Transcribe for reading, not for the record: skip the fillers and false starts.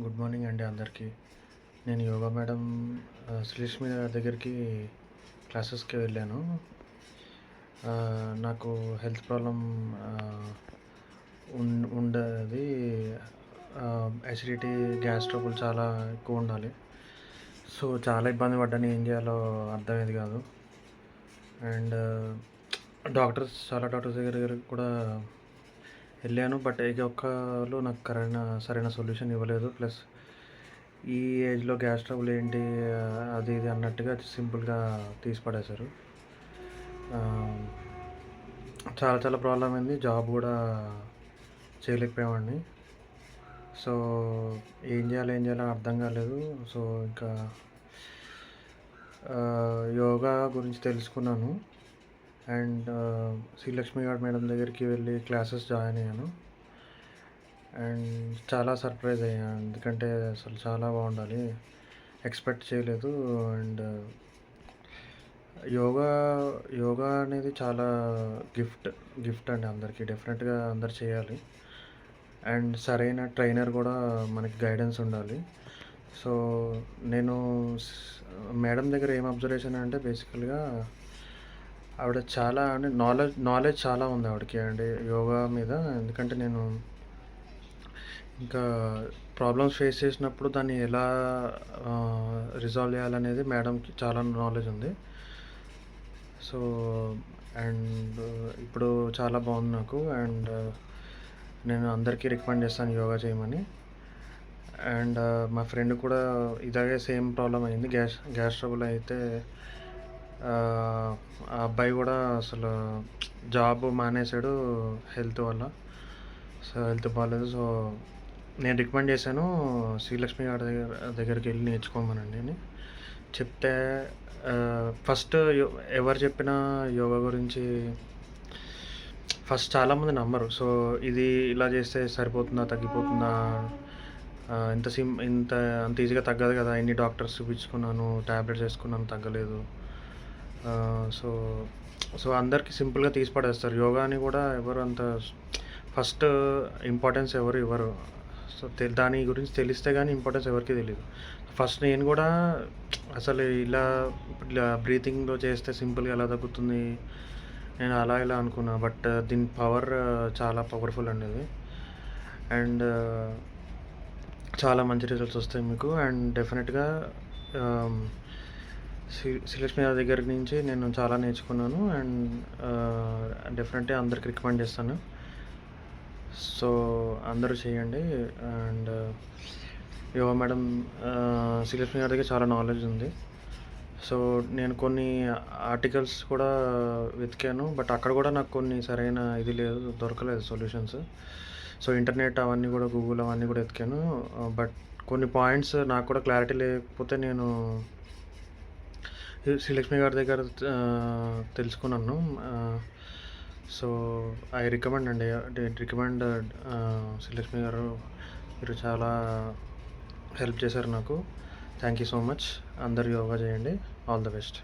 Good morning అండి అందరికీ. నేను యోగా మేడం శ్రీలక్ష్మి గారి దగ్గరికి క్లాసెస్‌కి వెళ్ళాను. నాకు హెల్త్ ప్రాబ్లమ్ ఉండేది. అసిడిటీ, గ్యాస్ ట్రబుల్ చాలా ఎక్కువ ఉండాలి. సో, చాలా ఇబ్బంది పడ్డాను. ఏం చేయాలో అర్థమయ్యేది కాదు. అండ్ చాలా డాక్టర్స్ దగ్గర కూడా వెళ్ళాను. బట్ ఏ ఒక్కళ్ళు నాకు సరైన సొల్యూషన్ ఇవ్వలేదు. ప్లస్ ఈ ఏజ్‌లో గ్యాస్ ట్రబుల్ ఏంటి, అది ఇది అన్నట్టుగా సింపుల్‌గా తీసి పడేశారు. చాలా చాలా ప్రాబ్లమ్ అయింది. జాబ్ కూడా చేయలేకపోయేవాడిని. సో, ఏం చేయాలో అర్థం కాలేదు. సో, ఇంకా యోగా గురించి తెలుసుకున్నాను. అండ్ శ్రీలక్ష్మి గారు మేడం దగ్గరికి వెళ్ళి క్లాసెస్ జాయిన్ అయ్యాను. అండ్ చాలా సర్ప్రైజ్ అయ్యాను. ఎందుకంటే అసలు చాలా బాగుండాలి, ఎక్స్పెక్ట్ చేయలేదు. అండ్ యోగా అనేది చాలా గిఫ్ట్ అండి అందరికీ. డెఫినెట్గా అందరు చేయాలి. అండ్ సరైన ట్రైనర్ కూడా మనకి గైడెన్స్ ఉండాలి. సో, నేను మేడం దగ్గర ఏం అబ్జర్వేషన్ అంటే బేసికల్గా ఆవిడ చాలా అంటే నాలెడ్జ్ చాలా ఉంది ఆవిడకి అండి యోగా మీద. ఎందుకంటే నేను ఇంకా ప్రాబ్లమ్స్ ఫేస్ చేసినప్పుడు దాన్ని ఎలా రిజాల్వ్ చేయాలనేది మేడంకి చాలా నాలెడ్జ్ ఉంది. సో, అండ్ ఇప్పుడు చాలా బాగుంది నాకు. అండ్ నేను అందరికీ రికమెండ్ చేస్తాను యోగా చేయమని. అండ్ మా ఫ్రెండ్ కూడా ఇలాగే సేమ్ ప్రాబ్లం అయింది. గ్యాస్ ట్రబుల్ అయితే ఆ అబ్బాయి కూడా అసలు జాబ్ మానేశాడు హెల్త్ వల్ల. సో, హెల్త్ బాగాలేదు. సో, నేను రికమెండ్ చేశాను శ్రీలక్ష్మి గారి దగ్గరికి వెళ్ళి నేర్చుకోమనండి అని చెప్తే, ఫస్ట్ ఎవరు చెప్పినా యోగా గురించి ఫస్ట్ చాలామంది నమ్మరు. సో, ఇది ఇలా చేస్తే సరిపోతుందా, తగ్గిపోతుందా, అంత ఈజీగా తగ్గదు కదా, ఎన్ని డాక్టర్స్ చూపించుకున్నాను, ట్యాబ్లెట్స్ వేసుకున్నాను, తగ్గలేదు. సో అందరికీ సింపుల్గా తీసి పడేస్తారు. యోగాని కూడా ఎవరు అంత ఫస్ట్ ఇంపార్టెన్స్ ఎవరు ఇవ్వరు. సో, దాని గురించి తెలిస్తే కానీ ఇంపార్టెన్స్ ఎవరికి తెలియదు. ఫస్ట్ నేను కూడా అసలు ఇలా బ్రీతింగ్లో చేస్తే సింపుల్గా ఎలా తగ్గుతుంది, నేను అలా ఇలా అనుకున్నా. బట్ దీని పవర్ చాలా పవర్ఫుల్ అండి అది. అండ్ చాలా మంచి రిజల్ట్స్ వస్తాయి మీకు. అండ్ డెఫినెట్గా శ్రీలక్ష్మి గారి దగ్గర నుంచి నేను చాలా నేర్చుకున్నాను. అండ్ డెఫినెట్గా అందరికి రికమెండ్ చేస్తాను. సో, అందరూ చేయండి. అండ్ యోగా మేడం శ్రీలక్ష్మి గారి దగ్గర చాలా నాలెడ్జ్ ఉంది. సో, నేను కొన్ని ఆర్టికల్స్ కూడా వెతికాను. బట్ అక్కడ కూడా నాకు కొన్ని సరైన ఇది దొరకలేదు సొల్యూషన్స్. సో, ఇంటర్నెట్ అవన్నీ కూడా, గూగుల్ అవన్నీ కూడా వెతికాను. బట్ కొన్ని పాయింట్స్ నాకు కూడా క్లారిటీ లేకపోతే నేను శ్రీలక్ష్మి గారి దగ్గర తెలుసుకున్నాను. సో, ఐ రికమెండ్ శ్రీలక్ష్మి గారు. మీరు చాలా హెల్ప్ చేశారు నాకు. Thank you so much. అందరూ యోగా చేయండి. All the best.